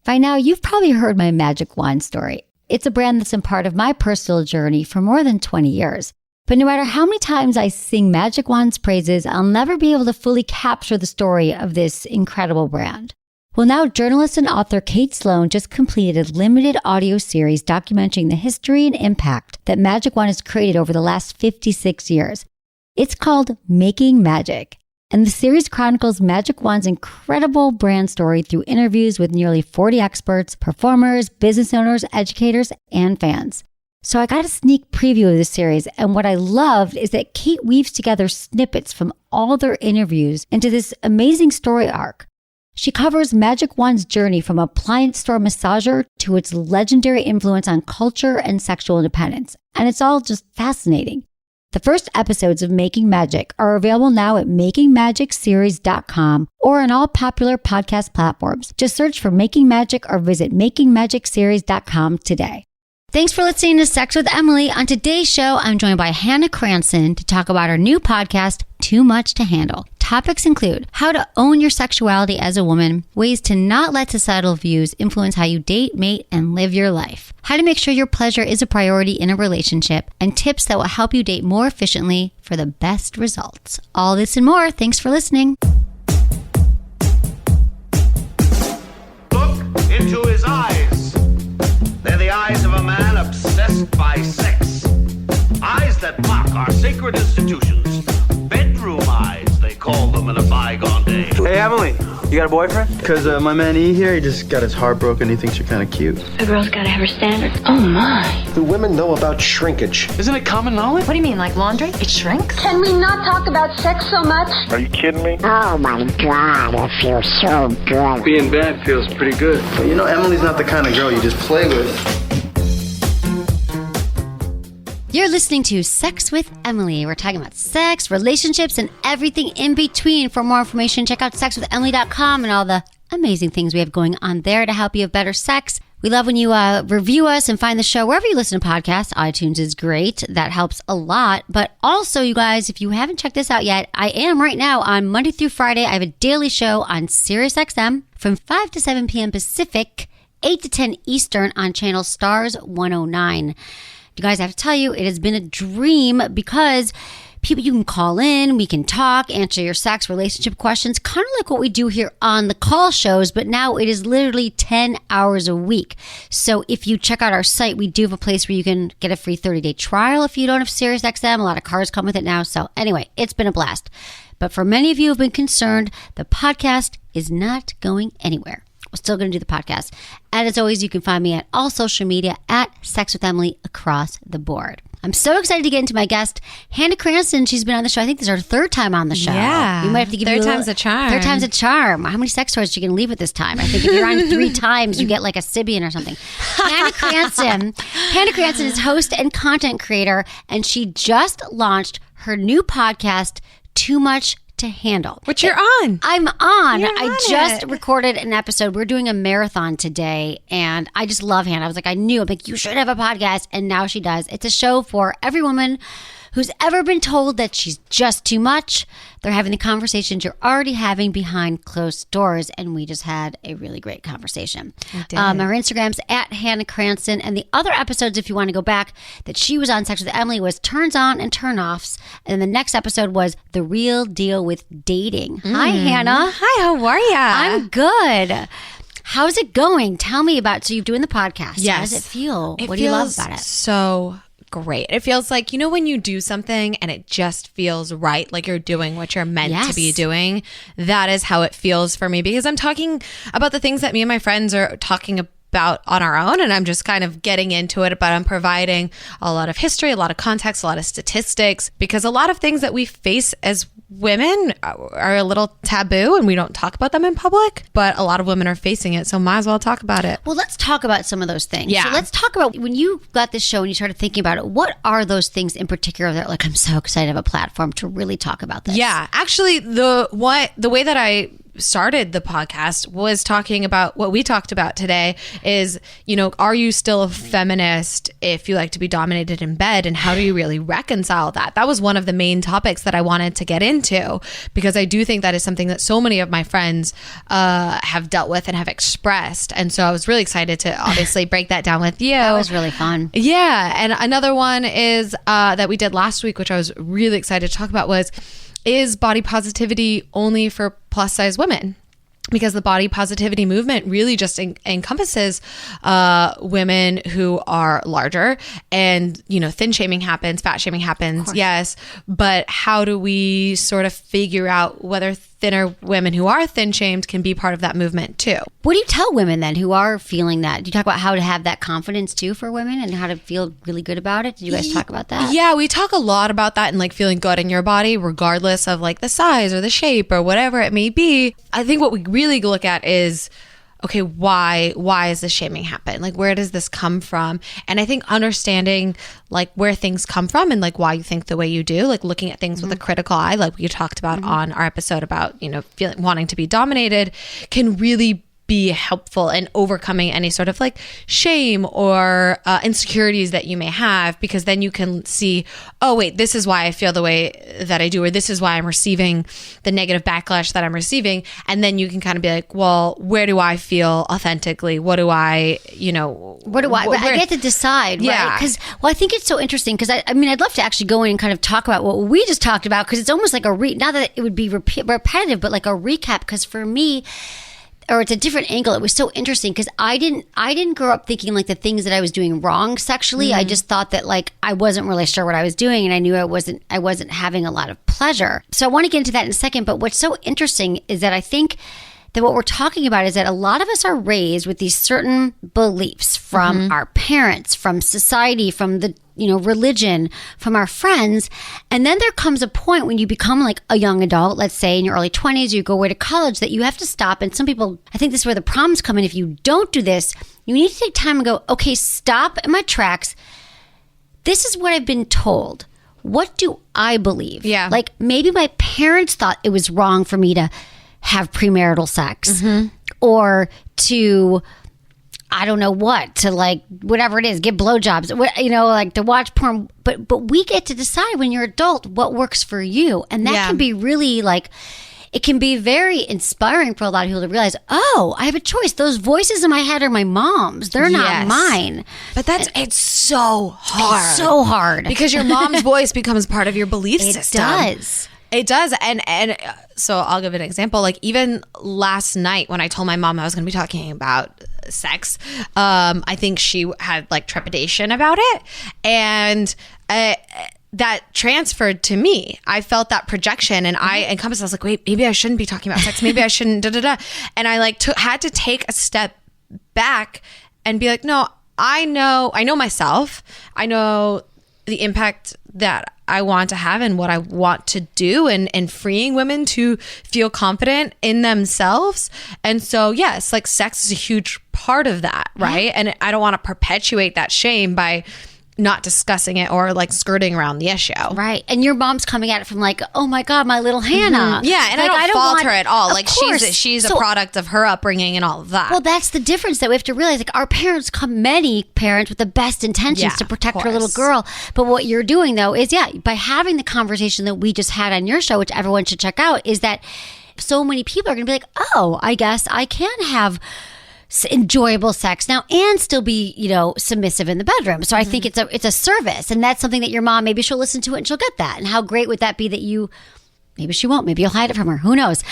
By now, you've probably heard my magic wand story. It's a brand that's been part of my personal journey for more than 20 years. But no matter how many times I sing Magic Wand's praises, I'll never be able to fully capture the story of this incredible brand. Well, now journalist and author Kate Sloan just completed a limited audio series documenting the history and impact that Magic Wand has created over the last 56 years. It's called Making Magic. And the series chronicles Magic Wand's incredible brand story through interviews with nearly 40 experts, performers, business owners, educators, and fans. So I got a sneak preview of the series, and what I loved is that Kate weaves together snippets from all their interviews into this amazing story arc. She covers Magic Wand's journey from appliance store massager to its legendary influence on culture and sexual independence, and it's all just fascinating. The first episodes of Making Magic are available now at makingmagicseries.com or on all popular podcast platforms. Just search for Making Magic or visit makingmagicseries.com today. Thanks for listening to Sex with Emily. On today's show, I'm joined by Hannah Cranston to talk about her new podcast, Too Much to Handle. Topics include how to own your sexuality as a woman, ways to not let societal views influence how you date, mate, and live your life, how to make sure your pleasure is a priority in a relationship, and tips that will help you date more efficiently for the best results. All this and more. Thanks for listening. Look into his eyes. They're the eyes of a man obsessed by sex. Eyes that mock our sacred institutions. Bedroom eyes, they call them in a bygone day. Hey, Emily, you got a boyfriend? Because my man E here, he just got his heart broken. He thinks you're kind of cute. A girl's gotta have her standards. Oh my. Do women know about shrinkage? Isn't it common knowledge? What do you mean, like laundry? It shrinks? Can we not talk about sex so much? Are you kidding me? Oh my God, it feels so good. Being bad feels pretty good. But you know, Emily's not the kind of girl you just play with. You're listening to Sex with Emily. We're talking about sex, relationships, and everything in between. For more information, check out sexwithemily.com and all the amazing things we have going on there to help you have better sex. We love when you review us and find the show wherever you listen to podcasts. iTunes is great. That helps a lot. But also, you guys, if you haven't checked this out yet, I am right now on Monday through Friday. I have a daily show on SiriusXM from 5 to 7 p.m. Pacific, 8 to 10 Eastern on channel Stars 109. You guys, I have to tell you, it has been a dream because people, you can call in, we can talk, answer your sex relationship questions, kind of like what we do here on the call shows, but now it is literally 10 hours a week. So if you check out our site, we do have a place where you can get a free 30-day trial if you don't have SiriusXM. A lot of cars come with it now. So anyway, it's been a blast. But for many of you who have been concerned, the podcast is not going anywhere. We're still going to do the podcast. And as always, you can find me at all social media at Sex with Emily across the board. I'm so excited to get into my guest, Hannah Cranston. She's been on the show. I think this is her third time on the show. Yeah. You might have to give third you time's a charm. Third time's a charm. How many sex toys are you going to leave with this time? I think if you're on 3 times, you get like a Sibian or something. Hannah Cranston. Hannah Cranston is host and content creator, and she just launched her new podcast, Too Much to Handle. Which you're on. I'm on. You're I on just it. recorded an episode. We're doing a marathon today, and I just love Hannah. I was like, I'm like, you should have a podcast, and now she does. It's a show for every woman who's ever been told that she's just too much. They're having the conversations you're already having behind closed doors, and we just had a really great conversation. Our Instagram's at Hannah Cranston, and the other episodes, if you want to go back, that she was on Sex with Emily was Turns On and Turn Offs, and the next episode was The Real Deal with Dating. Hi, Hannah. Hi, how are ya? I'm good. How's it going? Tell me about, so you're doing the podcast. Yes. How does it feel? It What do you love feels about it? so great. It feels like, you know, when you do something and it just feels right, like you're doing what you're meant to be doing. That is how it feels for me, because I'm talking about the things that me and my friends are talking about on our own, and I'm just kind of getting into it, but I'm providing a lot of history, a lot of context, a lot of statistics, because a lot of things that we face as women are a little taboo and we don't talk about them in public, but a lot of women are facing it, so might as well talk about it. Well, let's talk about some of those things. Yeah. So let's talk about when you got this show and you started thinking about it, what are those things in particular that like, I'm so excited to have a platform to really talk about this? Yeah, actually the way that I started the podcast was talking about what we talked about today is, are you still a feminist if you like to be dominated in bed, and how do you really reconcile that? That was one of the main topics that I wanted to get into, because I do think that is something that so many of my friends have dealt with and have expressed. And so I was really excited to obviously break that down with you. That was really fun. Yeah. And another one is that we did last week, which I was really excited to talk about, is body positivity only for plus size women? Because the body positivity movement really just encompasses women who are larger, and thin shaming happens, fat shaming happens, yes, but how do we sort of figure out whether thinner women who are thin shamed can be part of that movement too? What do you tell women then who are feeling that? Do you talk about how to have that confidence too for women and how to feel really good about it? Did you guys talk about that? Yeah, we talk a lot about that and like feeling good in your body regardless of like the size or the shape or whatever it may be. I think what we really look at is, okay, why is this shaming happen? Like, where does this come from? And I think understanding like where things come from and like why you think the way you do, like looking at things with a critical eye, like we talked about on our episode about, wanting to be dominated, can really be helpful in overcoming any sort of like shame or insecurities that you may have, because then you can see, oh wait, this is why I feel the way that I do, or this is why I'm receiving the negative backlash that I'm receiving. And then you can kind of be like, well, where do I feel authentically? What do I, I get to decide, right? Yeah. Because, I think it's so interesting, because I mean, I'd love to actually go in and kind of talk about what we just talked about, because it's almost like not that it would be repetitive, but like a recap. Because for me, or it's a different angle. It was so interesting because I didn't grow up thinking like the things that I was doing wrong sexually. I just thought that like I wasn't really sure what I was doing, and I knew I wasn't having a lot of pleasure. So I want to get into that in a second. But what's so interesting is that I think that what we're talking about is that a lot of us are raised with these certain beliefs from our parents, from society, from the religion, from our friends. And then there comes a point when you become like a young adult, let's say in your early 20s, you go away to college, that you have to stop. And some people, I think this is where the problems come in. If you don't do this, you need to take time and go, okay, stop in my tracks. This is what I've been told. What do I believe? Yeah. Like maybe my parents thought it was wrong for me to have premarital sex or to, I don't know what, to like, whatever it is, give blowjobs, like to watch porn. But we get to decide when you're adult what works for you. And that can be really like, it can be very inspiring for a lot of people to realize, oh, I have a choice. Those voices in my head are my mom's. They're not mine. But it's so hard. It's so hard. Because your mom's voice becomes part of your belief system. It does. And so I'll give an example. Like even last night when I told my mom I was going to be talking about sex, I think she had like trepidation about it. And that transferred to me. I felt that projection, and I encompassed. I was like, wait, maybe I shouldn't be talking about sex. Maybe I shouldn't. And I like had to take a step back and be like, no, I know myself. I know the impact that I want to have and what I want to do, and freeing women to feel confident in themselves. And so, yes, like sex is a huge part of that, right? And I don't want to perpetuate that shame by not discussing it or like skirting around the issue. Right. And your mom's coming at it from like, oh my God, my little Hannah. Yeah. And like, I don't fault her at all. Like she's so, a product of her upbringing and all of that. Well, that's the difference that we have to realize. Like our parents many parents with the best intentions to protect her little girl. But what you're doing though is, by having the conversation that we just had on your show, which everyone should check out, is that so many people are going to be like, oh, I guess I can have enjoyable sex now and still be, submissive in the bedroom. So I think it's a service, and that's something that your mom, maybe she'll listen to it and she'll get that. And how great would that be that maybe she won't, maybe you'll hide it from her. Who knows?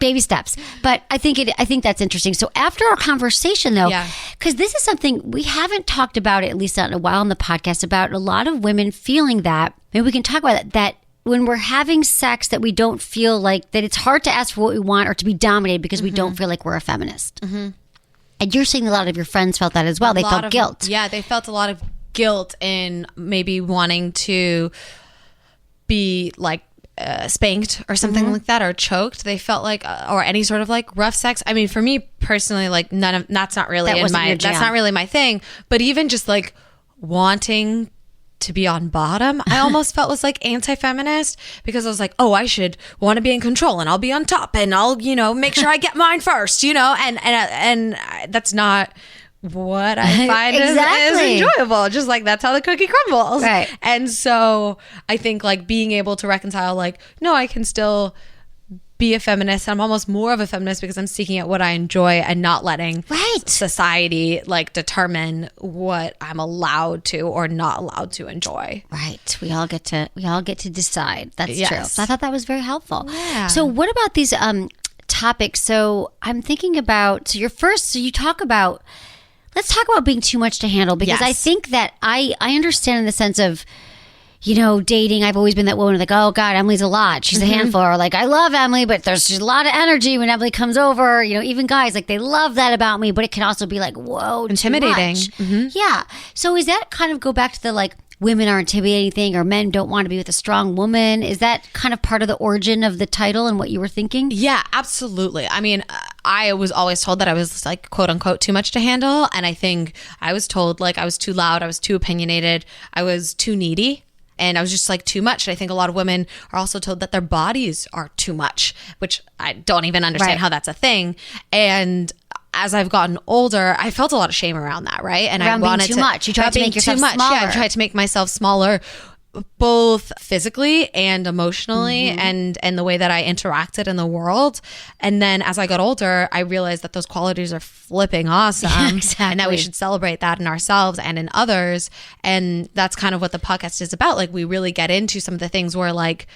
Baby steps. But I think that's interesting. So after our conversation though, because this is something we haven't talked about, at least not in a while on the podcast, about a lot of women feeling that, maybe we can talk about it, that when we're having sex that we don't feel like, that it's hard to ask for what we want or to be dominated because we don't feel like we're a feminist. And you're saying a lot of your friends felt that as well. They felt guilt. Yeah, they felt a lot of guilt in maybe wanting to be like spanked or something like that, or choked. They felt like, or any sort of like rough sex. I mean, for me personally, like that's not really that's not really my thing. But even just like wanting to be on bottom, I almost felt was like anti-feminist, because I was like, oh, I should want to be in control and I'll be on top and I'll, make sure I get mine first, and that's not what I find is enjoyable. Just like, that's how the cookie crumbles. Right. And so I think like being able to reconcile, like, no, I can still be a feminist. I'm almost more of a feminist because I'm seeking out what I enjoy and not letting society like determine what I'm allowed to or not allowed to enjoy. Right. We all get to decide. That's Yes. true. So I thought that was very helpful. Yeah. So what about these topics? So I'm thinking about, you talk about, let's talk about being too much to handle, because I think that I understand in the sense of, dating, I've always been that woman like, oh God, Emily's a lot. She's a handful. Or like, I love Emily, but there's just a lot of energy when Emily comes over. Even guys, like, they love that about me, but it can also be like, whoa, intimidating. Too much. Yeah. So is that kind of go back to the like, women are intimidating thing, or men don't want to be with a strong woman? Is that kind of part of the origin of the title and what you were thinking? Yeah, absolutely. I mean, I was always told that I was like, quote unquote, too much to handle. And I think I was told like I was too loud, I was too opinionated, I was too needy. And I was just like too much. And I think a lot of women are also told that their bodies are too much, which I don't even understand how that's a thing. And as I've gotten older, I felt a lot of shame around that, right? And around I wanted being too much. You tried to make yourself smaller. Yeah, I tried to make myself smaller, both physically and emotionally, and the way that I interacted in the world. And then as I got older, I realized that those qualities are flipping awesome. Yeah, exactly. And that we should celebrate that in ourselves and in others. And that's kind of what the podcast is about. Like, we really get into some of the things where like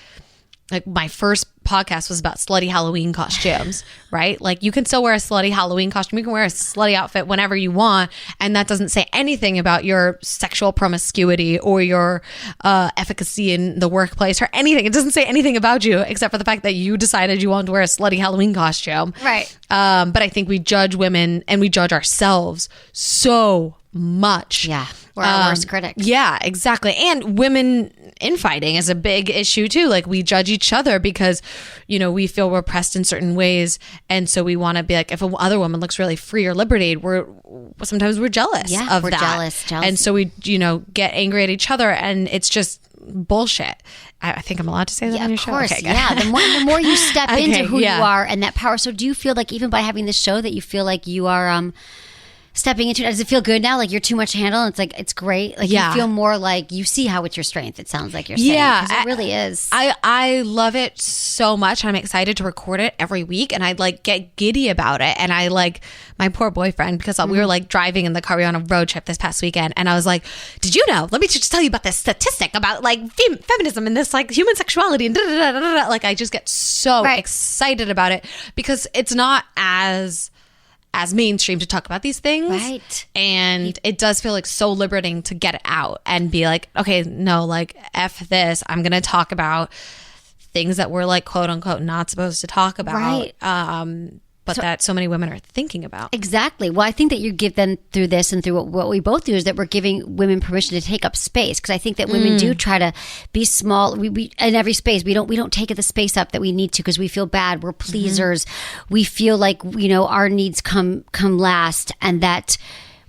my first podcast was about slutty Halloween costumes, right? Like, you can still wear a slutty Halloween costume. You can wear a slutty outfit whenever you want. And that doesn't say anything about your sexual promiscuity or your efficacy in the workplace or anything. It doesn't say anything about you except for the fact that you decided you wanted to wear a slutty Halloween costume. Right. But I think we judge women and we judge ourselves so much. Yeah. We're our worst critics. Yeah, exactly. And women infighting is a big issue too. Like, we judge each other because, we feel repressed in certain ways. And so we want to be like, if other woman looks really free or liberated, sometimes we're jealous of we're that. Jealous. And so we, get angry at each other, and it's just bullshit. I think I'm allowed to say that on your show? Of course, Okay, good. yeah. The more you step Okay, into who yeah. you are and that power. So do you feel like even by having this show that you feel like you are stepping into it? Does it feel good now? Like, you're too much to handle? It's like, it's great. Like, you feel more like you see how it's your strength. It sounds like you're saying. Yeah. 'Cause it really is. I love it so much. I'm excited to record it every week, and I like get giddy about it. And I like my poor boyfriend, because we were like driving in the car. We were on a road trip this past weekend, and I was like, did you know? Let me just tell you about this statistic about like feminism and this like human sexuality and da-da-da-da-da. Like, I just get so excited about it because it's not as mainstream to talk about these things. Right. And it does feel like so liberating to get it out and be like, okay, no, like, F this. I'm going to talk about things that we're like, quote unquote, not supposed to talk about. Right. But that so many women are thinking about. Exactly. Well, I think that you give them through this and through what we both do is that we're giving women permission to take up space, because I think that women do try to be small. We in every space we don't take the space up that we need to because we feel bad. We're pleasers. We feel like our needs come last, and that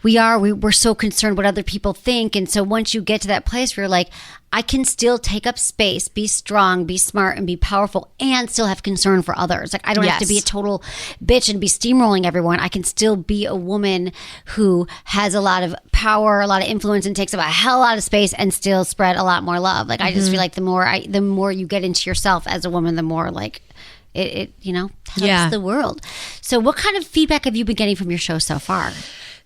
we're so concerned what other people think. And so once you get to that place where you're like, I can still take up space, be strong, be smart, and be powerful, and still have concern for others. Like, I don't have to be a total bitch and be steamrolling everyone. I can still be a woman who has a lot of power, a lot of influence, and takes up a hell lot of space and still spread a lot more love. Like, I just feel like the more you get into yourself as a woman, the more like it helps the world. So what kind of feedback have you been getting from your show so far?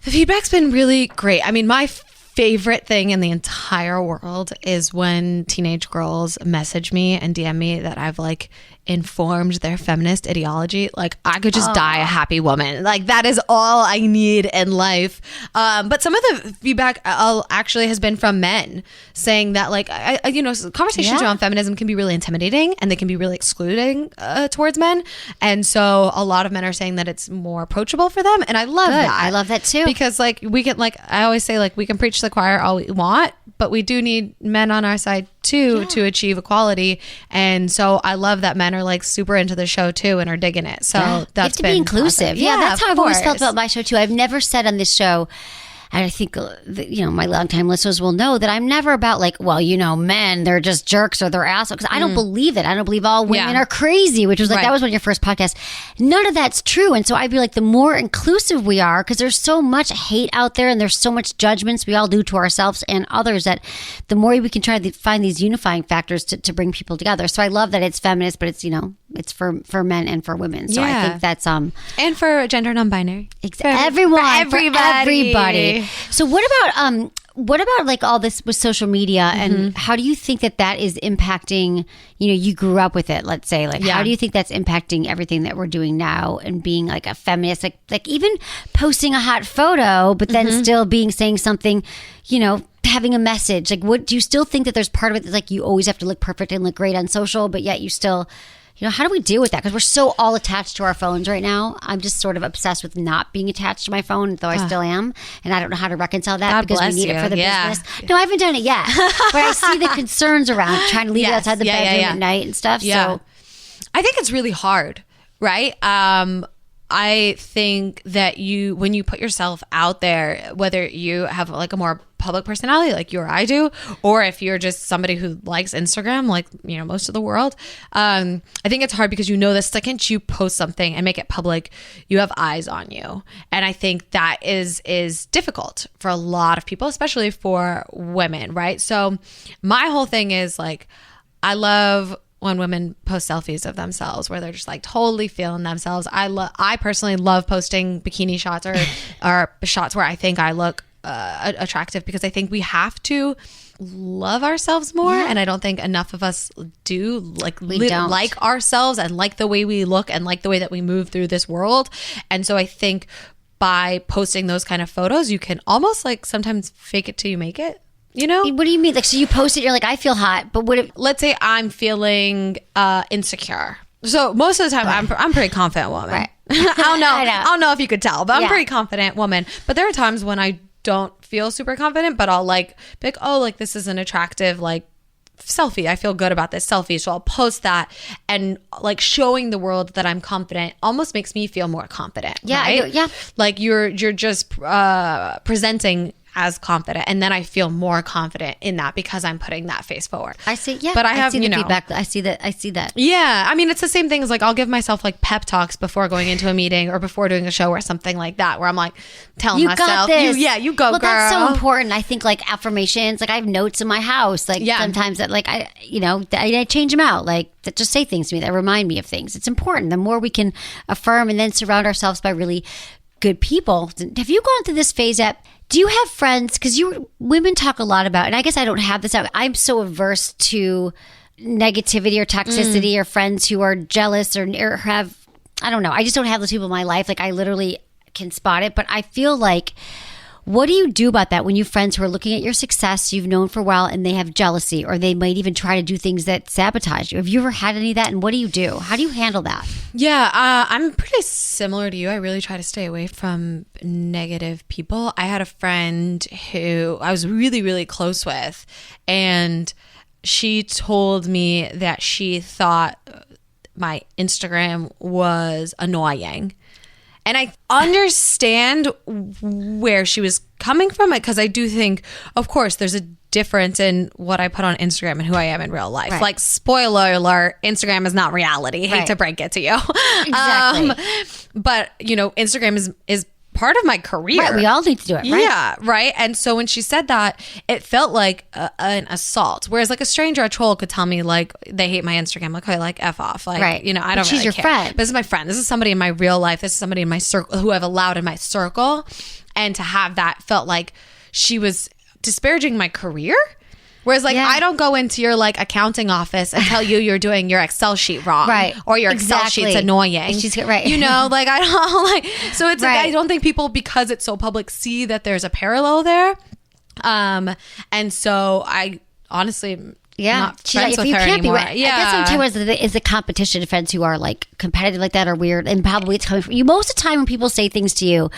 The feedback's been really great. I mean, my favorite thing in the entire world is when teenage girls message me and DM me that I've like informed their feminist ideology. Like, I could just die a happy woman. Like, that is all I need in life. But some of the feedback actually has been from men saying that like, conversations around feminism can be really intimidating and they can be really excluding towards men. And so a lot of men are saying that it's more approachable for them. And I love that. I love that too. Because like, we can, like, I always say, like, we can preach to the choir all we want, but we do need men on our side too to achieve equality. And so I love that men are like super into the show too and are digging it. So that's been be inclusive. Awesome. Yeah, that's how I've always felt about my show too. I've never said on this show, I think, my longtime listeners will know that I'm never about like, well, men, they're just jerks or they're assholes. Because I don't believe it. I don't believe all women are crazy, which was like, that was one of your first podcasts. None of that's true. And so I'd be like, the more inclusive we are, because there's so much hate out there and there's so much judgments we all do to ourselves and others, that the more we can try to find these unifying factors to bring people together. So I love that it's feminist, but it's, it's for men and for women. So I think that's and for gender non-binary. Everyone, for everybody. So what about like all this with social media, and how do you think that is impacting, you grew up with it, let's say, like how do you think that's impacting everything that we're doing now and being like a feminist, like even posting a hot photo, but then still saying something, having a message, like what do you still think that there's part of it that's like you always have to look perfect and look great on social, but yet you still, how do we deal with that? Because we're so all attached to our phones right now. I'm just sort of obsessed with not being attached to my phone, though I still am. And I don't know how to reconcile that because we need it for the business. No, I haven't done it yet. But I see the concerns around trying to leave it outside the bedroom at night and stuff. Yeah. So I think it's really hard, right? I think that when you put yourself out there, whether you have like a more public personality like you or I do, or if you're just somebody who likes Instagram, like, most of the world, I think it's hard because the second you post something and make it public, you have eyes on you. And I think that is difficult for a lot of people, especially for women, right? So my whole thing is like, I love when women post selfies of themselves where they're just like totally feeling themselves. I personally love posting bikini shots or shots where I think I look attractive, because I think we have to love ourselves more, and I don't think enough of us do like ourselves and like the way we look and like the way that we move through this world. And so I think by posting those kind of photos, you can almost like sometimes fake it till you make it. What do you mean? Like, so you post it, you're like, I feel hot, but what if... Let's say I'm feeling insecure. So most of the time, I'm a pretty confident woman. Right. I don't know if you could tell, but I'm a pretty confident woman. But there are times when I don't feel super confident, but I'll like be like, oh, like this is an attractive like selfie. I feel good about this selfie. So I'll post that, and like showing the world that I'm confident almost makes me feel more confident. Yeah. Right? Like you're just presenting as confident, and then I feel more confident in that because I'm putting that face forward. I see. Yeah, but I see the feedback. I see that. Yeah, I mean, it's the same thing as like I'll give myself like pep talks before going into a meeting or before doing a show or something like that, where I'm like telling myself, got this. You go, girl. That's so important. I think like affirmations. Like I have notes in my house. Like sometimes that like I change them out. Like that just say things to me that remind me of things. It's important. The more we can affirm and then surround ourselves by really good people. Have you gone through this phase yet? Do you have friends? Because women talk a lot about, and I guess I don't have this. I'm so averse to negativity or toxicity or friends who are jealous or have, I don't know. I just don't have those people in my life. Like I literally can spot it. But I feel like, what do you do about that when you have friends who are looking at your success you've known for a while and they have jealousy, or they might even try to do things that sabotage you? Have you ever had any of that? And what do you do? How do you handle that? Yeah, I'm pretty similar to you. I really try to stay away from negative people. I had a friend who I was really, really close with, and she told me that she thought my Instagram was annoying. And I understand where she was coming from, it because I do think, of course, there's a difference in what I put on Instagram and who I am in real life. Right. Like, spoiler alert, Instagram is not reality. Hate to break it to you. Exactly. But, Instagram is part of my career. Right, we all need to do it, right? Yeah, right. And so when she said that, it felt like an assault. Whereas like a stranger, a troll could tell me like they hate my Instagram. Like, okay, like F off. Like, I don't really she's your care. friend. But this is my friend. This is somebody in my real life. This is somebody in my circle who I've allowed in my circle. And to have that felt like she was disparaging my career. Whereas like I don't go into your like accounting office and tell you you're doing your Excel sheet wrong, right? Or your Excel sheet's annoying. She's right. Like I don't like. So it's I don't think people, because it's so public, see that there's a parallel there. And so I honestly. Not friends with her anymore. I guess sometimes is the competition of friends who are like competitive like that are weird, and probably it's coming from you. Most of the time when people say things to you,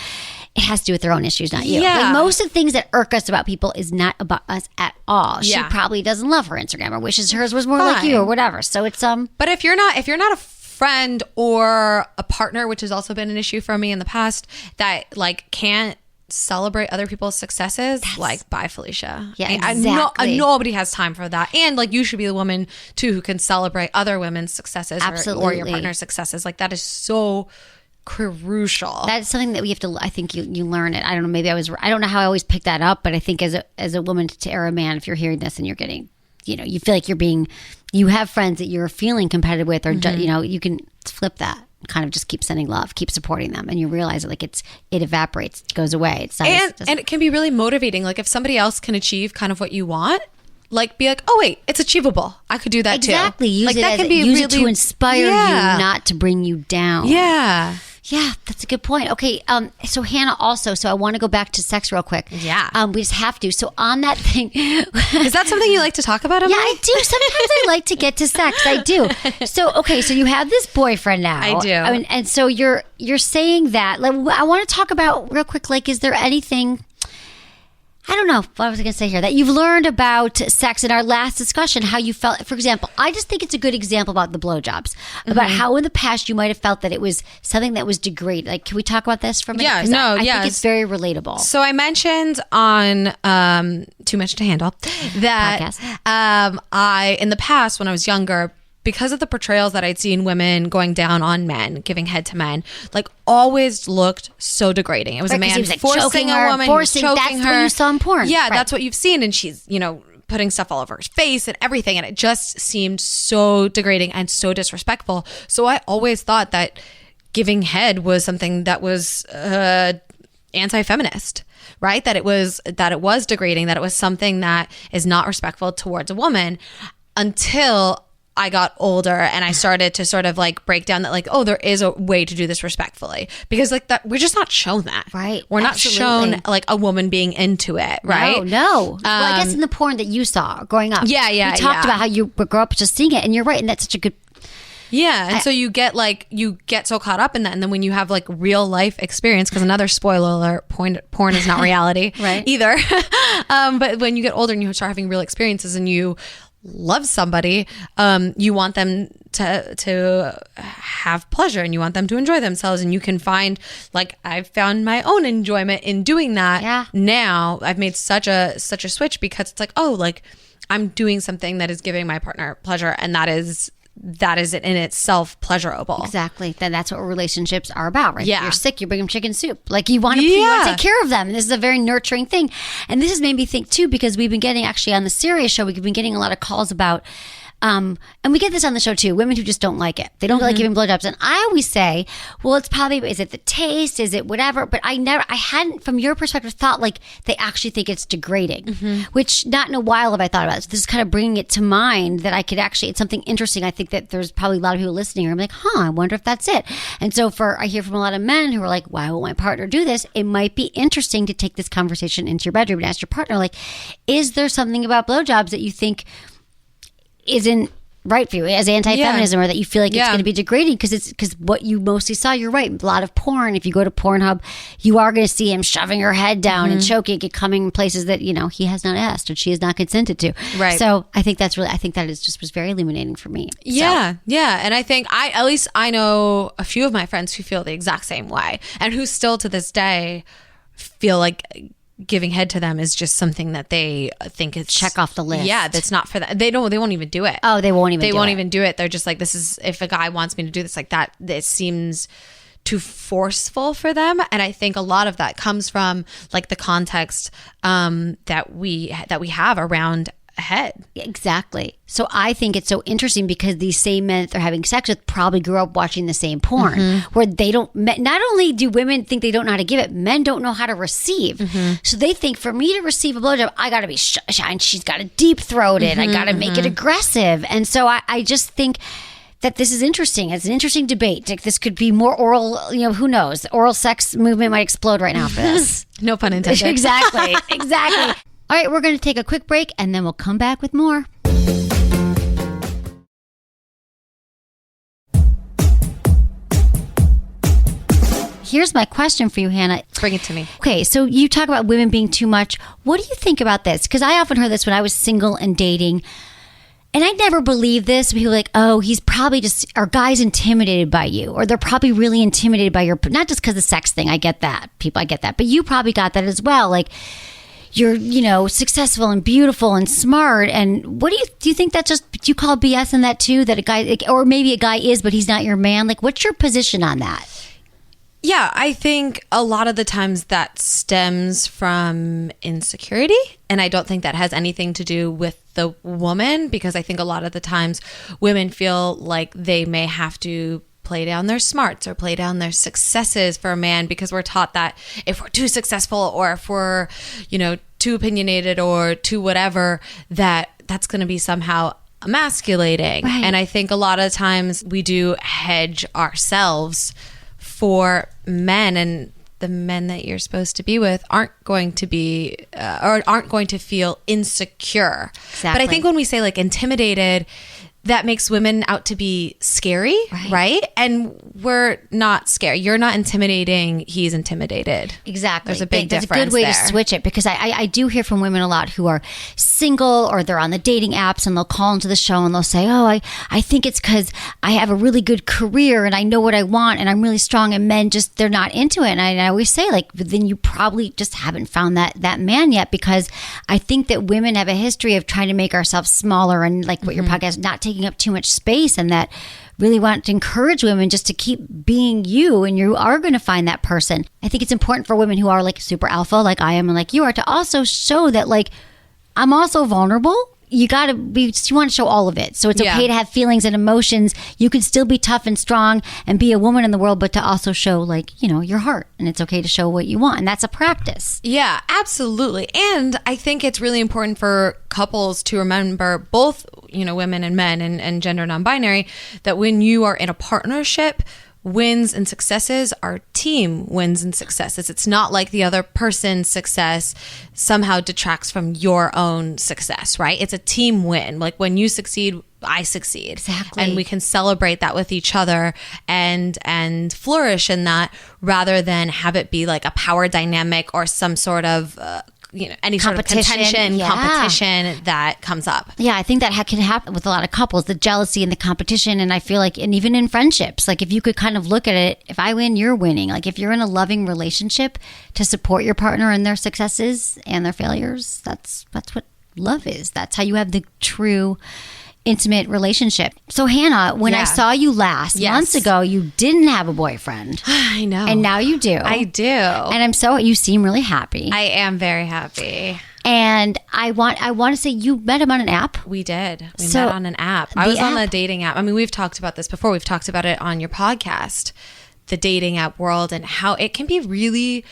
it has to do with their own issues, not you. Like most of the things that irk us about people is not about us at all. She probably doesn't love her Instagram or wishes hers was more like you or whatever. So it's But if you're not a friend or a partner, which has also been an issue for me in the past, that like can't celebrate other people's successes, like, bye, Felicia. Yeah, exactly. Nobody has time for that. And like, you should be the woman too who can celebrate other women's successes or your partner's successes. Like, that is so crucial. That's something that we have to, I think you learn it. I don't know, maybe I don't know how I always pick that up, but I think as a woman or a man, if you're hearing this and you're getting, you feel like you have friends that you're feeling competitive with, or, you can flip that. Kind of just keep sending love, keep supporting them, and you realize that, like, it evaporates, it goes away. It's not, and it can be really motivating. Like, if somebody else can achieve kind of what you want, like, be like, oh wait, it's achievable. I could do that too. Exactly. Use like, it that as can be use really, it to inspire you, not to bring you down. Yeah. Yeah, that's a good point. Okay, so Hannah also, I want to go back to sex real quick. Yeah. We just have to. So on that thing. Is that something you like to talk about, Emily? Yeah, I do. Sometimes I like to get to sex. I do. So you have this boyfriend now. I do. And so you're saying that. Like, I want to talk about real quick, like, is there anything, I don't know what I was going to say here, that you've learned about sex in our last discussion, how you felt. For example, I just think it's a good example about the blowjobs, about how in the past you might have felt that it was something that was degrading. Like, can we talk about this for a minute? Yeah, 'Cause I think it's very relatable. So I mentioned on Too Much to Handle that I, in the past when I was younger, because of the portrayals that I'd seen women going down on men, giving head to men, like, always looked so degrading. It was a man like forcing a woman, choking that's her. what you saw in porn. Yeah, Right. that's what you've seen. And she's, putting stuff all over her face and everything. And it just seemed so degrading and so disrespectful. So I always thought that giving head was something that was anti-feminist. Right? That it was degrading, that it was something that is not respectful towards a woman, until I got older and I started to sort of like break down that, like, oh, there is a way to do this respectfully, because like that, we're just not shown that. Right. We're not Absolutely. shown like a woman being into it. Right. No. Well, I guess in the porn that you saw growing up. Yeah. We talked about how you grew up just seeing it, and you're right. And that's such a good. Yeah. And so you get so caught up in that. And then when you have like real life experience, because another spoiler alert, porn is not reality right. either. But when you get older and you start having real experiences and you love somebody, you want them to have pleasure, and you want them to enjoy themselves, and you can find, like, I've found my own enjoyment in doing that. Yeah. Now I've made such a switch, because it's like, oh, like, I'm doing something that is giving my partner pleasure, and that is in itself pleasurable. Exactly. That's what relationships are about, right? Yeah. You're sick, you bring them chicken soup. Like, you want to take care of them. And this is a very nurturing thing. And this has made me think too, because we've been getting, actually on the Sirius show, we've been getting a lot of calls about, and we get this on the show too, women who just don't like it. They don't like giving blowjobs. And I always say, well, it's probably, is it the taste? Is it whatever? But I hadn't, from your perspective, thought like they actually think it's degrading, which not in a while have I thought about it. So this is kind of bringing it to mind that I could actually, it's something interesting. I think that there's probably a lot of people listening who are like, I wonder if that's it. And so I hear from a lot of men who are like, why won't my partner do this? It might be interesting to take this conversation into your bedroom and ask your partner, like, is there something about blowjobs that you think isn't right for you as anti-feminism, or that you feel like it's going to be degrading because what you mostly saw, you're right, a lot of porn. If you go to Pornhub, you are going to see him shoving her head down and choking it, coming in places that, he has not asked or she has not consented to. Right. So I think that was very illuminating for me. Yeah. Yeah. And I think I know a few of my friends who feel the exact same way, and who still to this day feel like giving head to them is just something that they think is check off the list. Yeah, that's not for that. They won't even do it. Oh, they won't even do it. They're just like, this is, if a guy wants me to do this like that, it seems too forceful for them. And I think a lot of that comes from like the context that we have around head. Exactly. So I think it's so interesting because these same men that they're having sex with probably grew up watching the same porn, where they don't, not only do women think they don't know how to give it, men don't know how to receive. So they think, for me to receive a blowjob, I got to be shy, and she's got to deep throat it. I got to make it aggressive. And so I just think that this is interesting. It's an interesting debate. Like, this could be more oral, who knows? The oral sex movement might explode right now for this. No pun intended. Exactly. All right, we're going to take a quick break, and then we'll come back with more. Here's my question for you, Hannah. Bring it to me. Okay, so you talk about women being too much. What do you think about this? Because I often heard this when I was single and dating. And I never believe this. People are like, oh, he's probably our guy's intimidated by you, or they're probably really intimidated by your, not just because of the sex thing. I get that. I get that. But you probably got that as well. Like, you're, successful and beautiful and smart. And what do you think that's do you call BS in that too? That a guy, or maybe a guy is, but he's not your man? Like, what's your position on that? Yeah, I think a lot of the times that stems from insecurity. And I don't think that has anything to do with the woman, because I think a lot of the times women feel like they may have to play down their smarts or play down their successes for a man, because we're taught that if we're too successful or if we're, too opinionated or too whatever, that's going to be somehow emasculating. Right. And I think a lot of times we do hedge ourselves for men, and the men that you're supposed to be with aren't going to be or aren't going to feel insecure. Exactly. But I think when we say like intimidated, that makes women out to be scary, right? And we're not scary. You're not intimidating. He's intimidated. Exactly. There's a big difference. That's a good way there. to switch it, because I do hear from women a lot who are single, or they're on the dating apps, and they'll call into the show and they'll say, oh, I think it's because I have a really good career and I know what I want and I'm really strong, and men just, they're not into it. And I always say, like, then you probably just haven't found that man yet, because I think that women have a history of trying to make ourselves smaller, and like what your podcast, not taking up too much space, and that really want to encourage women just to keep being you, and you are going to find that person. I think it's important for women who are like super alpha, like I am and like you are, to also show that, like, I'm also vulnerable. You want to show all of it. So it's okay to have feelings and emotions. You can still be tough and strong and be a woman in the world, but to also show, like, your heart. And it's okay to show what you want. And that's a practice. Yeah, absolutely. And I think it's really important for couples to remember, both, women and men and gender non-binary, that when you are in a partnership, wins and successes are team wins and successes. It's not like the other person's success somehow detracts from your own success, right? It's a team win. Like, when you succeed, I succeed. Exactly. And we can celebrate that with each other and flourish in that, rather than have it be like a power dynamic or some sort of any sort of contention, competition that comes up. Yeah, I think that can happen with a lot of couples, the jealousy and the competition. And I feel like, and even in friendships, like, if you could kind of look at it, if I win, you're winning. Like, if you're in a loving relationship, to support your partner in their successes and their failures, that's what love is. That's how you have the true intimate relationship. So Hannah, when I saw you last months ago, you didn't have a boyfriend. I know. And now you do. I do. And you seem really happy. I am very happy. And I want to say, you met him on an app? We did. We met on an app. I was on the dating app. I mean, we've talked about this before. We've talked about it on your podcast, the dating app world, and how it can be really,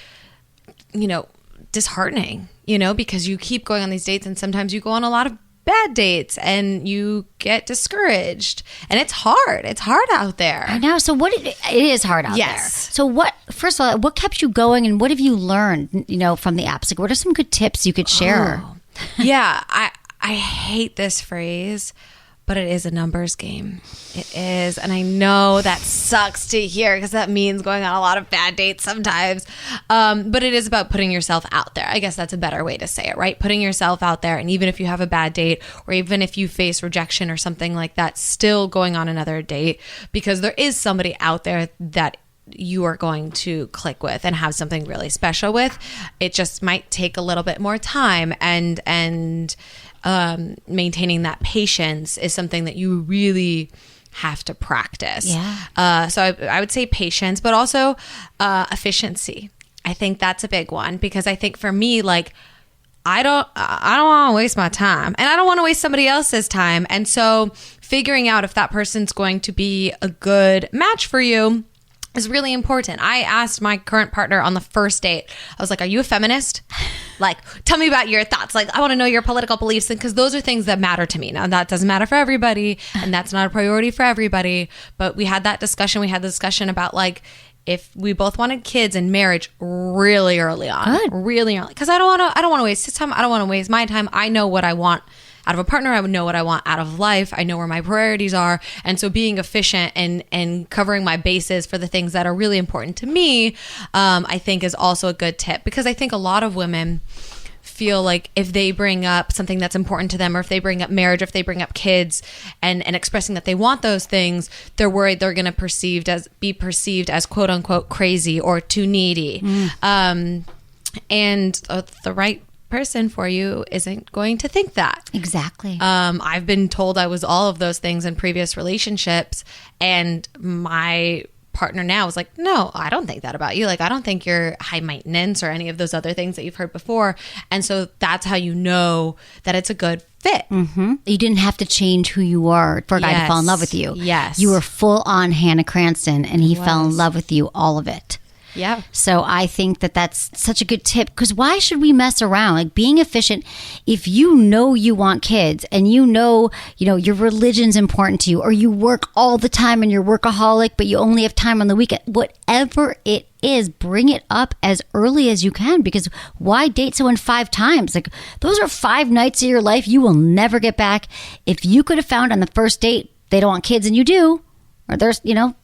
disheartening, because you keep going on these dates, and sometimes you go on a lot of bad dates and you get discouraged, and it's hard out there. I know. So it is hard out there. So first of all, what kept you going, and what have you learned, from the apps? Like, what are some good tips you could share? Yeah. I hate this phrase, but it is a numbers game. It is. And I know that sucks to hear, because that means going on a lot of bad dates sometimes. But it is about putting yourself out there. I guess that's a better way to say it, right? Putting yourself out there. And even if you have a bad date, or even if you face rejection or something like that, still going on another date, because there is somebody out there that you are going to click with and have something really special with. It just might take a little bit more time, and maintaining that patience is something that you really have to practice. Yeah. So I would say patience, but also efficiency. I think that's a big one, because I think for me, like, I don't want to waste my time, and I don't want to waste somebody else's time. And so figuring out if that person's going to be a good match for you is really important. I asked my current partner on the first date, I was like, are you a feminist? Like, tell me about your thoughts. Like, I want to know your political beliefs, because those are things that matter to me. Now, that doesn't matter for everybody, and that's not a priority for everybody. But we had that discussion. We had the discussion about, like, if we both wanted kids and marriage really early on. Good. Really early. Because I don't want to waste his time. I don't want to waste my time. I know what I want out of a partner. I would know what I want out of life. I know where my priorities are. And so being efficient and covering my bases for the things that are really important to me, I think is also a good tip, because I think a lot of women feel like if they bring up something that's important to them, or if they bring up marriage, or if they bring up kids and expressing that they want those things, they're worried they're going to be perceived as quote unquote crazy or too needy. And the right person for you isn't going to think that. Exactly. I've been told I was all of those things in previous relationships, and my partner now is like, no, I don't think that about you. Like, I don't think you're high maintenance or any of those other things that you've heard before. And so that's how you know that it's a good fit. You didn't have to change who you are for a guy to fall in love with you. Yes. You were full on Hannah Cranston, and he fell in love with you, all of it. Yeah. So I think that that's such a good tip, because why should we mess around? Like, being efficient, if you know you want kids and you know your religion's important to you, or you work all the time and you're workaholic, but you only have time on the weekend, whatever it is, bring it up as early as you can, because why date someone 5 times? Like, those are 5 nights of your life you will never get back. If you could have found on the first date they don't want kids and you do, or there's,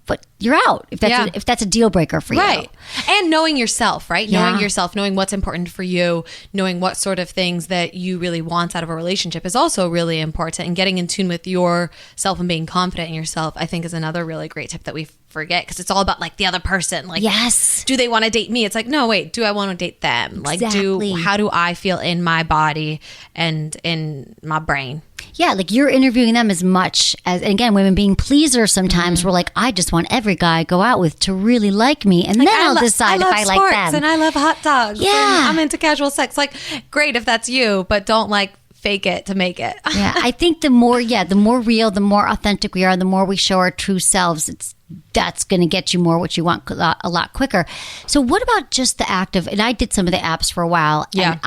but you're out if that's a deal breaker for you. Right. And knowing yourself, right? Yeah. Knowing yourself, knowing what's important for you, knowing what sort of things that you really want out of a relationship is also really important. And getting in tune with yourself and being confident in yourself, I think, is another really great tip that we forget, because it's all about like the other person. Like, yes, do they want to date me? It's like, no, wait, do I want to date them? Like, exactly. how do I feel in my body and in my brain? Yeah, like, you're interviewing them as much as, and again, women being pleasers sometimes, we're like, I just want every guy I go out with to really like me, and then I'll decide if I like them. And I love hot dogs. Yeah. And I'm into casual sex. Like, great if that's you, but don't like fake it to make it. Yeah, I think the more real, the more authentic we are, the more we show our true selves, that's going to get you more what you want a lot quicker. So what about just the act of, and I did some of the apps for a while, and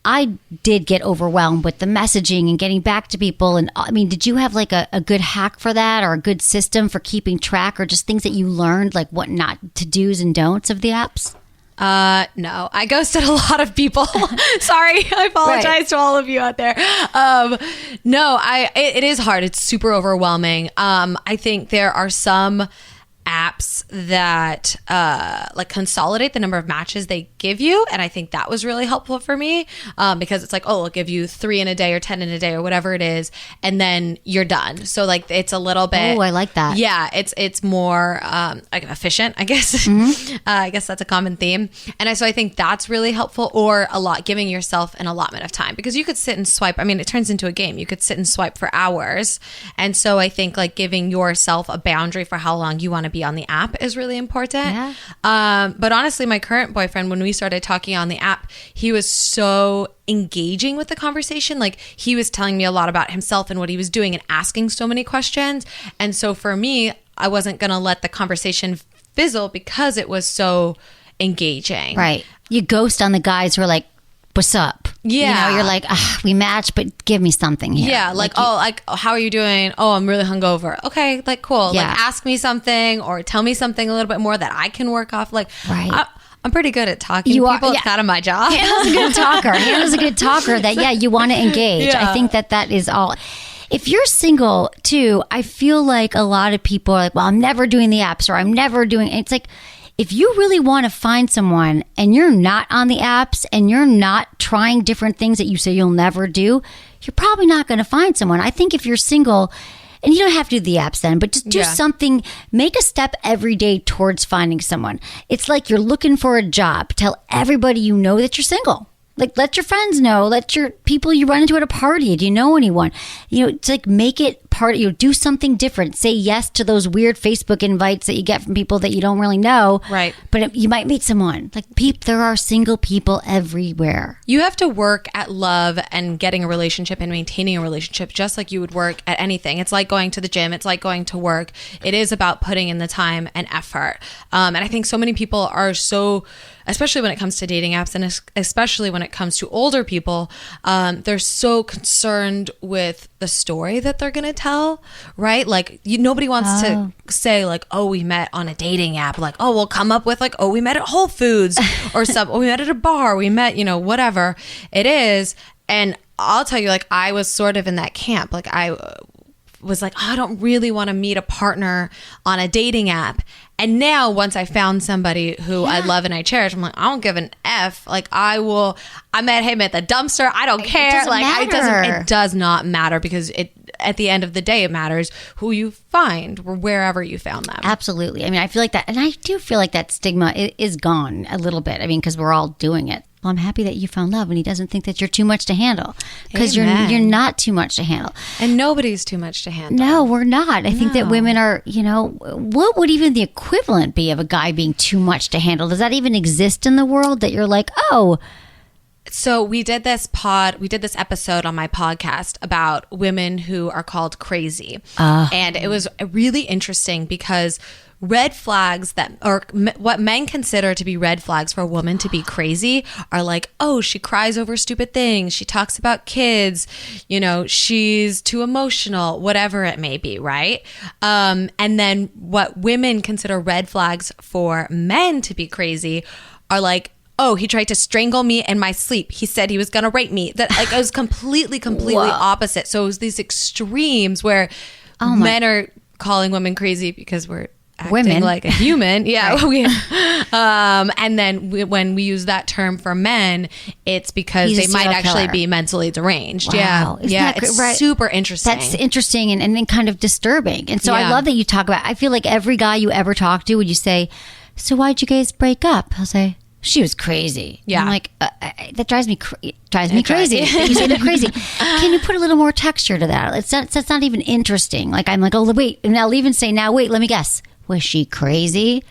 I did get overwhelmed with the messaging and getting back to people. And I mean, did you have like a good hack for that, or a good system for keeping track, or just things that you learned, like what not to do's and don'ts of the apps? No, I ghosted a lot of people. Sorry. I apologize to all of you out there. No, it is hard. It's super overwhelming. I think there are some apps that like consolidate the number of matches they give you, and I think that was really helpful for me, because it's like, oh, it'll give you 3 in a day or 10 in a day or whatever it is, and then you're done. So like, it's a little bit, oh, I like that. Yeah, it's more like efficient, I guess. I guess that's a common theme, and so I think that's really helpful. Or giving yourself an allotment of time, because you could sit and swipe. I mean, it turns into a game. You could sit and swipe for hours, and so I think like giving yourself a boundary for how long you want to be on the app is really important. Yeah. But honestly, my current boyfriend, when we started talking on the app, he was so engaging with the conversation. Like, he was telling me a lot about himself and what he was doing and asking so many questions. And so for me, I wasn't going to let the conversation fizzle because it was so engaging. Right. You ghost on the guys who are like, what's up? Yeah. You're like, we match, but give me something here. Yeah. Like how are you doing? Oh, I'm really hungover. Okay. Like, cool. Yeah. Like, ask me something or tell me something a little bit more that I can work off. Like, right. I'm pretty good at talking to people. It's kind of my job. Hannah's a good talker. Hannah's a good talker that, you want to engage. Yeah. I think that is all. If you're single too, I feel like a lot of people are like, well, I'm never doing the apps, or I'm never doing, it's like, if you really want to find someone and you're not on the apps and you're not trying different things that you say you'll never do, you're probably not going to find someone. I think if you're single, and you don't have to do the apps then, but just do something, make a step every day towards finding someone. It's like you're looking for a job. Tell everybody you know that you're single. Like, let your friends know, let your people you run into at a party. Do you know anyone? It's like, make it part, do something different. Say yes to those weird Facebook invites that you get from people that you don't really know. Right. But you might meet someone. Like, there are single people everywhere. You have to work at love and getting a relationship and maintaining a relationship just like you would work at anything. It's like going to the gym. It's like going to work. It is about putting in the time and effort. And I think so many people are so, especially when it comes to dating apps, and especially when it comes to older people, they're so concerned with the story that they're going to tell, right? Like, nobody wants to say like, oh, we met on a dating app. Like, oh, we'll come up with like, oh, we met at Whole Foods or something. We met at a bar. We met, whatever it is. And I'll tell you, like, I was sort of in that camp. Like, I was like, oh, I don't really want to meet a partner on a dating app. And now once I found somebody who I love and I cherish, I'm like, I don't give an F. Like I met him at the dumpster. I don't care. It does not matter because at the end of the day, it matters who you find wherever you found them. Absolutely. I mean, I feel like that. And I do feel like that stigma is gone a little bit. I mean, because we're all doing it. Well, I'm happy that you found love and he doesn't think that you're too much to handle because you're not too much to handle. And nobody's too much to handle. No, we're not. I think that women are, what would even the equivalent be of a guy being too much to handle? Does that even exist in the world that you're like, oh. So we did this episode on my podcast about women who are called crazy. And it was really interesting because red flags what men consider to be red flags for a woman to be crazy are like, oh, she cries over stupid things. She talks about kids, she's too emotional, whatever it may be. Right. And then what women consider red flags for men to be crazy are like, oh, he tried to strangle me in my sleep. He said he was going to rape me. That it was completely opposite. So it was these extremes where men are calling women crazy because we're acting like a human. Yeah. And then when we use that term for men, it's because they might actually be mentally deranged. Wow. Yeah. It's super interesting. That's interesting and then kind of disturbing. And so I love that you talk about, I feel like every guy you ever talk to, when you say, so why'd you guys break up? He'll say, she was crazy. Yeah. I'm like, that drives me crazy. You say they're crazy. Can you put a little more texture to that? That's not even interesting. Like, I'm like, oh, wait. And I'll even say, now, wait, let me guess. Was she crazy?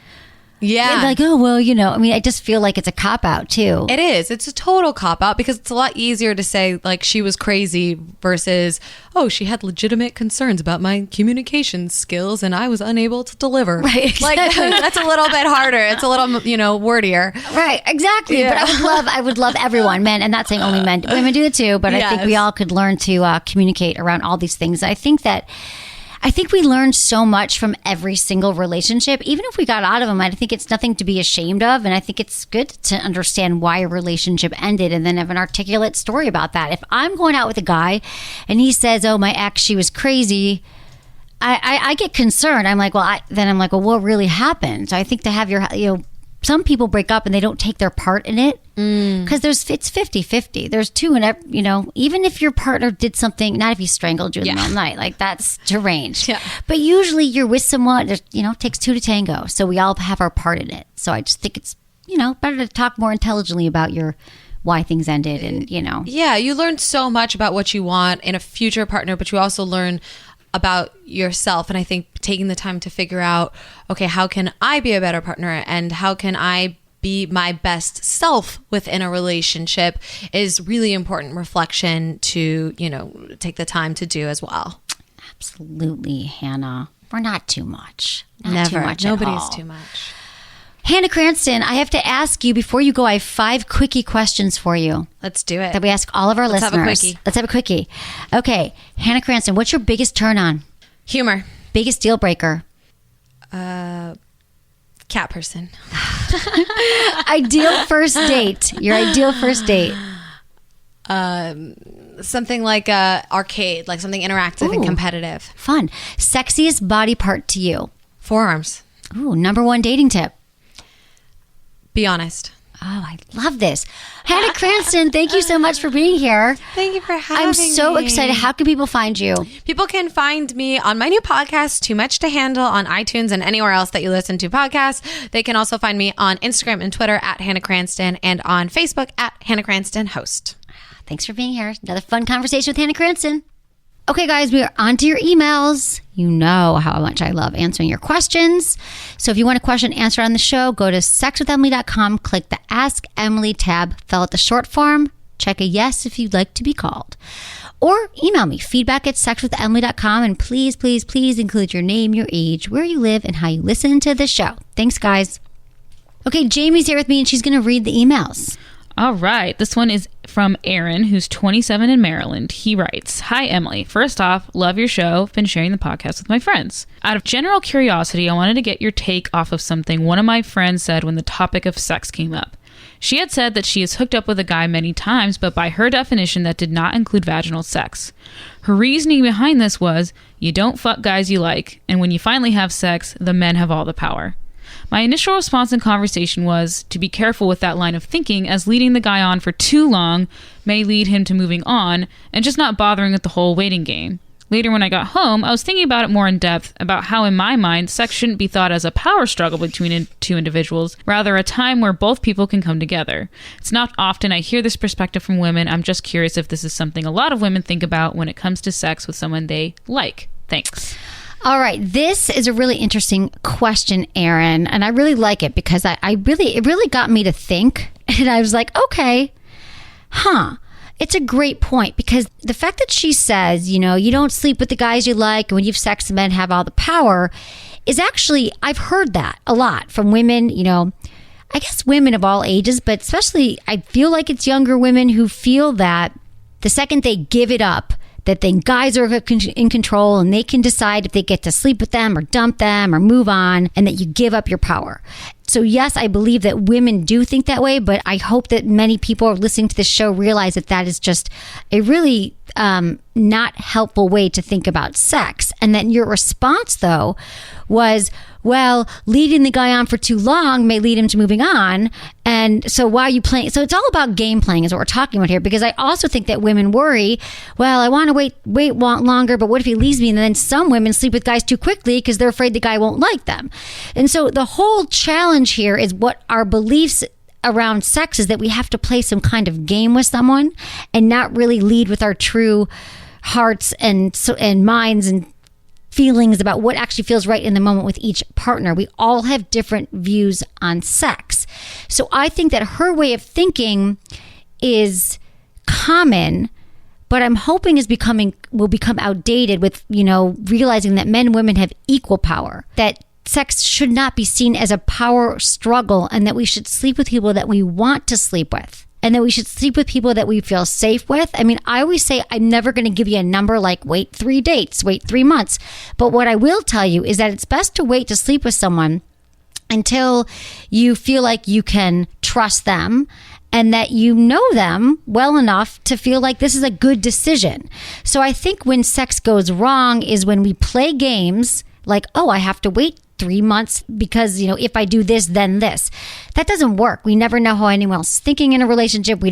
Yeah. Like, oh, well, I mean, I just feel like it's a cop-out, too. It is. It's a total cop-out because it's a lot easier to say, like, she was crazy versus, oh, she had legitimate concerns about my communication skills and I was unable to deliver. Right. Exactly. Like, that's a little bit harder. It's a little, wordier. Right. Exactly. Yeah. But I would love everyone, men, and not saying only men. Women do it, too. But I think we all could learn to communicate around all these things. I think we learned so much from every single relationship. Even if we got out of them, I think it's nothing to be ashamed of. And I think it's good to understand why a relationship ended and then have an articulate story about that. If I'm going out with a guy and he says, oh, my ex, she was crazy, I get concerned. I'm like, well, what really happened? So I think to have some people break up and they don't take their part in it because it's 50-50. There's two in every, even if your partner did something, not if he strangled you in the middle of the night, like that's deranged. Yeah. But usually you're with someone, it takes two to tango. So we all have our part in it. So I just think it's, better to talk more intelligently about why things ended and, Yeah, you learn so much about what you want in a future partner, but you also learn about yourself. And I think taking the time to figure out, okay, how can I be a better partner and how can I be my best self within a relationship is really important reflection to, take the time to do as well. Absolutely, Hannah. We're not too much. Never. Too much Nobody's too much. Hannah Cranston, I have to ask you, before you go, I have 5 quickie questions for you. Let's do it. That we ask all of our listeners. Let's have a quickie. Okay. Hannah Cranston, what's your biggest turn on? Humor. Biggest deal breaker? Cat person. Ideal first date. Your ideal first date. Something like arcade, like something interactive and competitive. Fun. Sexiest body part to you? Forearms. Ooh, number 1 dating tip? Be honest. Oh, I love this. Hannah Cranston, thank you so much for being here. Thank you for having me. I'm so excited. How can people find you? People can find me on my new podcast, Too Much to Handle, on iTunes and anywhere else that you listen to podcasts. They can also find me on Instagram and Twitter at Hannah Cranston and on Facebook at Hannah Cranston Host. Thanks for being here. Another fun conversation with Hannah Cranston. Okay, guys, we are on to your emails. You know how much I love answering your questions. So if you want a question answered on the show, go to sexwithemily.com, click the Ask Emily tab, fill out the short form, check a yes if you'd like to be called. Or email me, feedback@sexwithemily.com, and please, please, please include your name, your age, where you live, and how you listen to the show. Thanks, guys. Okay, Jamie's here with me, and she's going to read the emails. All right. This one is from Aaron, who's 27 in Maryland. He writes, Hi, Emily. First off, love your show. Been sharing the podcast with my friends. Out of general curiosity, I wanted to get your take off of something one of my friends said when the topic of sex came up. She had said that she has hooked up with a guy many times, but by her definition, that did not include vaginal sex. Her reasoning behind this was, you don't fuck guys you like, and when you finally have sex, the men have all the power. My initial response in conversation was to be careful with that line of thinking, as leading the guy on for too long may lead him to moving on and just not bothering with the whole waiting game. Later, when I got home, I was thinking about it more in depth, about how in my mind, sex shouldn't be thought as a power struggle between two individuals, rather a time where both people can come together. It's not often I hear this perspective from women. I'm just curious if this is something a lot of women think about when it comes to sex with someone they like. Thanks. All right. This is a really interesting question, Erin. And I really like it because it really got me to think. And I was like, okay, it's a great point, because the fact that she says, you don't sleep with the guys you like, and when you have sex, the men have all the power, is actually, I've heard that a lot from women, I guess women of all ages, but especially I feel like it's younger women who feel that the second they give it up, that then guys are in control and they can decide if they get to sleep with them or dump them or move on, and that you give up your power. So yes, I believe that women do think that way, but I hope that many people are listening to this show realize that that is just a really not helpful way to think about sex. And then your response, though, was, well, leading the guy on for too long may lead him to moving on. And so why are you playing? So it's all about game playing is what we're talking about here, because I also think that women worry, well, I want to wait longer, but what if he leaves me? And then some women sleep with guys too quickly because they're afraid the guy won't like them. And so the whole challenge here is what our beliefs around sex is, that we have to play some kind of game with someone and not really lead with our true hearts and minds and feelings about what actually feels right in the moment with each partner. We all have different views on sex. So I think that her way of thinking is common, but I'm hoping will become outdated with, realizing that men and women have equal power, that sex should not be seen as a power struggle, and that we should sleep with people that we want to sleep with, and that we should sleep with people that we feel safe with. I mean, I always say I'm never going to give you a number like wait 3 dates, wait 3 months. But what I will tell you is that it's best to wait to sleep with someone until you feel like you can trust them and that you know them well enough to feel like this is a good decision. So I think when sex goes wrong is when we play games like, oh, I have to wait 3 months because, if I do this, then this. That doesn't work. We never know how anyone else is thinking in a relationship.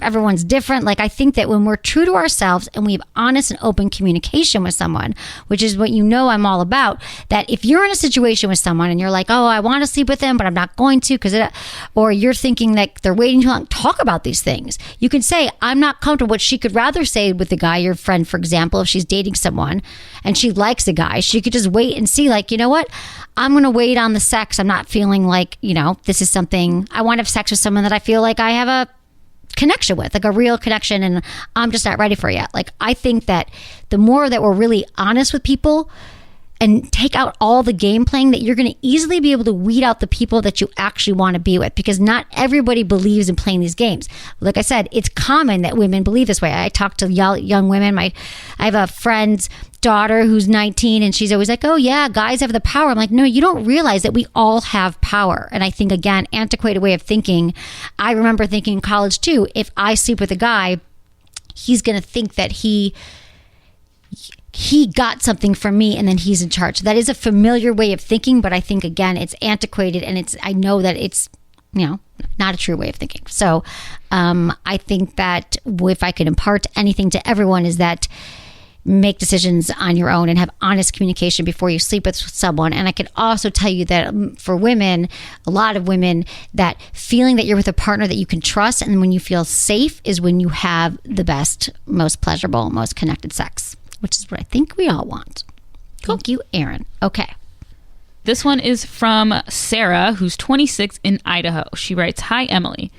Everyone's different. Like, I think that when we're true to ourselves and we have honest and open communication with someone, which is what I'm all about, that if you're in a situation with someone and you're like, oh, I want to sleep with them, but I'm not going to or you're thinking that they're waiting too long, talk about these things. You can say, I'm not comfortable. What she could rather say with the guy, your friend, for example, if she's dating someone and she likes a guy, she could just wait and see, like, you know what? I'm going to wait on the sex. I'm not feeling like, this is something I want to have sex with someone that I feel like I have a connection with, like a real connection, and I'm just not ready for it yet. Like, I think that the more that we're really honest with people and take out all the game playing, that you're going to easily be able to weed out the people that you actually want to be with, because not everybody believes in playing these games. Like I said, it's common that women believe this way. I talk to young women. I have a friend's daughter who's 19, and she's always like, oh yeah, guys have the power. I'm like, no, you don't realize that we all have power. And I think, again, antiquated way of thinking. I remember thinking in college too, if I sleep with a guy, he's going to think that he got something from me and then he's in charge. That is a familiar way of thinking, but I think, again, it's antiquated, and I know that it's, not a true way of thinking. So I think that if I could impart anything to everyone, is that make decisions on your own and have honest communication before you sleep with someone. And I can also tell you that for women, a lot of women, that feeling that you're with a partner that you can trust and when you feel safe is when you have the best, most pleasurable, most connected sex, which is what I think we all want. Cool. Thank you, Erin. Okay. This one is from Sarah, who's 26 in Idaho. She writes, "Hi, Emily.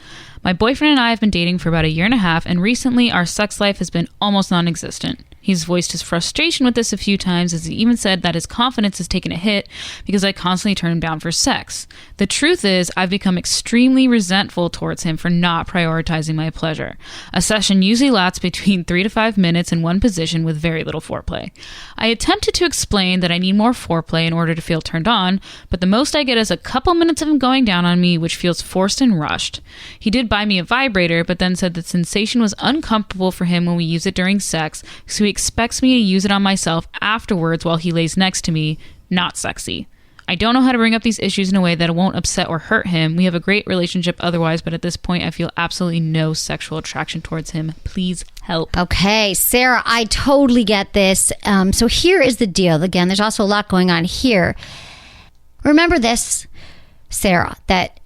My boyfriend and I have been dating for about 1.5 years, and recently our sex life has been almost non-existent. He's voiced his frustration with this a few times, as he even said that his confidence has taken a hit because I constantly turn him down for sex. The truth is, I've become extremely resentful towards him for not prioritizing my pleasure. A session usually lasts between 3 to 5 minutes in one position with very little foreplay. I attempted to explain that I need more foreplay in order to feel turned on, but the most I get is a couple minutes of him going down on me, which feels forced and rushed. He did buy me a vibrator, but then said the sensation was uncomfortable for him when we use it during sex, so he expects me to use it on myself afterwards while he lays next to me. Not sexy. I don't know how to bring up these issues in a way that it won't upset or hurt him. We have a great relationship otherwise, but at this point, I feel absolutely no sexual attraction towards him. Please help. Okay, Sarah, I totally get this. So here is the deal. Again, there's also a lot going on here. Remember this, Sarah, that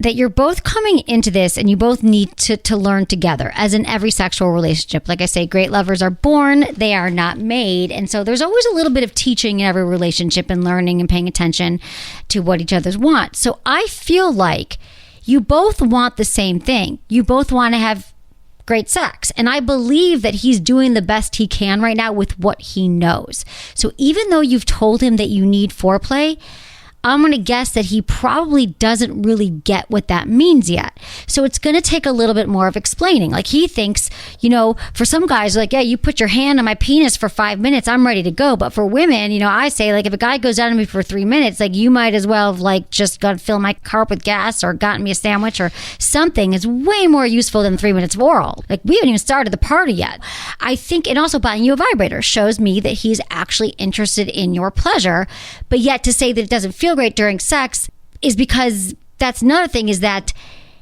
you're both coming into this and you both need to learn together, as in every sexual relationship. Like I say, great lovers are born, they are not made. And so there's always a little bit of teaching in every relationship and learning and paying attention to what each other's want. So I feel like you both want the same thing. You both want to have great sex. And I believe that he's doing the best he can right now with what he knows. So even though you've told him that you need foreplay, I'm going to guess that he probably doesn't really get what that means yet. So it's going to take a little bit more of explaining. Like he thinks, for some guys, like, yeah, you put your hand on my penis for 5 minutes, I'm ready to go. But for women, I say, like, if a guy goes down on me for 3 minutes, like, you might as well have, like, just gone fill my car up with gas or gotten me a sandwich or something. Is way more useful than 3 minutes of oral. Like, we haven't even started the party yet. I think, and also buying you a vibrator shows me that he's actually interested in your pleasure. But yet to say that it doesn't feel great during sex is because that's another thing, is that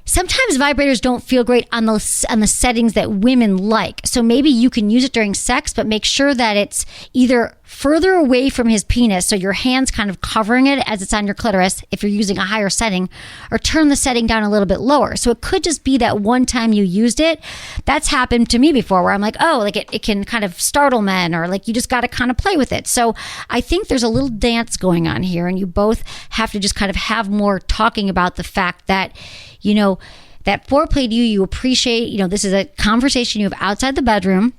sometimes vibrators don't feel great on the settings that women like. So maybe you can use it during sex, but make sure that it's either further away from his penis, so your hand's kind of covering it as it's on your clitoris if you're using a higher setting, or turn the setting down a little bit lower. So it could just be that one time you used it. That's happened to me before, where I'm like, oh, like it can kind of startle men, or like you just got to kind of play with it. So I think there's a little dance going on here, and you both have to just kind of have more talking about the fact that, that foreplay to you appreciate, this is a conversation you have outside the bedroom,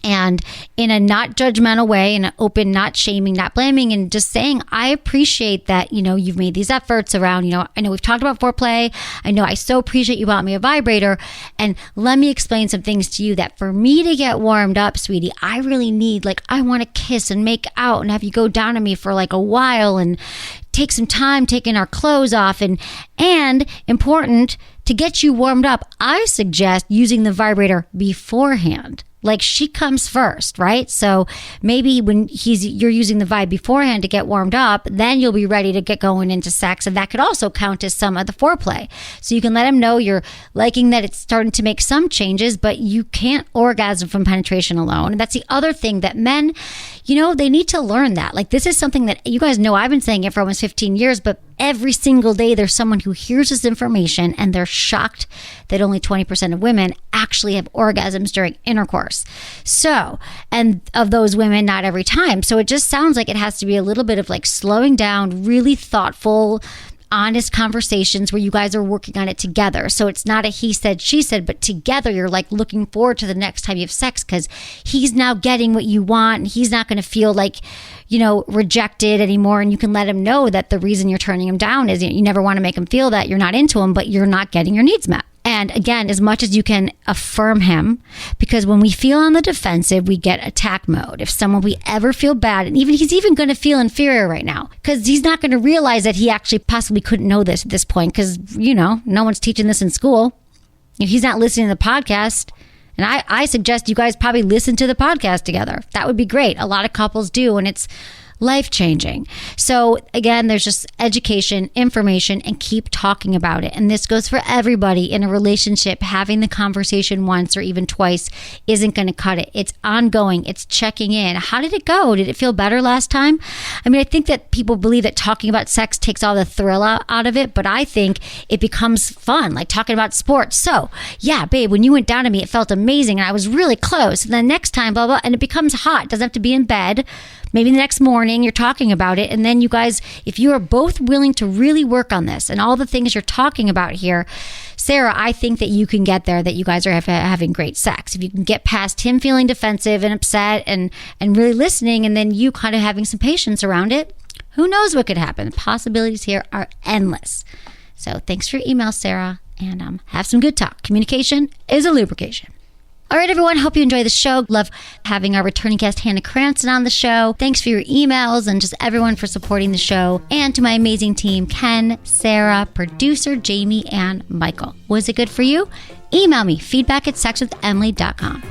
and in a not judgmental way, in an open, not shaming, not blaming, and just saying, I appreciate that, you've made these efforts around, I know we've talked about foreplay. I know I so appreciate you bought me a vibrator. And let me explain some things to you that for me to get warmed up, sweetie, I really need, like, I want to kiss and make out and have you go down on me for like a while and take some time taking our clothes off. And important, to get you warmed up, I suggest using the vibrator beforehand. Like, she comes first, right? So maybe when you're using the vibe beforehand to get warmed up, then you'll be ready to get going into sex. And that could also count as some of the foreplay. So you can let him know you're liking that it's starting to make some changes, but you can't orgasm from penetration alone. And that's the other thing that men, they need to learn that. Like, this is something that you guys know I've been saying it for almost 15 years, but every single day there's someone who hears this information and they're shocked that only 20% of women actually have orgasms during intercourse. So, and of those women, not every time. So it just sounds like it has to be a little bit of like slowing down, really thoughtful, honest conversations where you guys are working on it together. So it's not a he said, she said, but together you're like looking forward to the next time you have sex, because he's now getting what you want and he's not going to feel like, rejected anymore. And you can let him know that the reason you're turning him down is you never want to make him feel that you're not into him, but you're not getting your needs met. And again, as much as you can affirm him, because when we feel on the defensive, we get attack mode. If we ever feel bad, and he's even going to feel inferior right now, because he's not going to realize that he actually possibly couldn't know this at this point, because, no one's teaching this in school. If he's not listening to the podcast, and I suggest you guys probably listen to the podcast together. That would be great. A lot of couples do, and it's life-changing. So again, there's just education, information, and keep talking about it. And this goes for everybody in a relationship. Having the conversation once or even twice isn't going to cut it. It's ongoing. It's checking in. How did it go? Did it feel better last time? I mean, I think that people believe that talking about sex takes all the thrill out of it, but I think it becomes fun, like talking about sports. So yeah, babe, when you went down to me, it felt amazing and I was really close. And then next time, blah, blah, and it becomes hot. It doesn't have to be in bed. Maybe the next morning you're talking about it. And then you guys, if you are both willing to really work on this and all the things you're talking about here, Sarah, I think that you can get there, that you guys are having great sex. If you can get past him feeling defensive and upset and really listening, and then you kind of having some patience around it, who knows what could happen? The possibilities here are endless. So thanks for your email, Sarah, and have some good talk. Communication is a lubrication. All right, everyone. Hope you enjoy the show. Love having our returning guest, Hannah Cranston, on the show. Thanks for your emails and just everyone for supporting the show. And to my amazing team, Ken, Sarah, producer, Jamie, and Michael. Was it good for you? Email me, feedback@sexwithemily.com.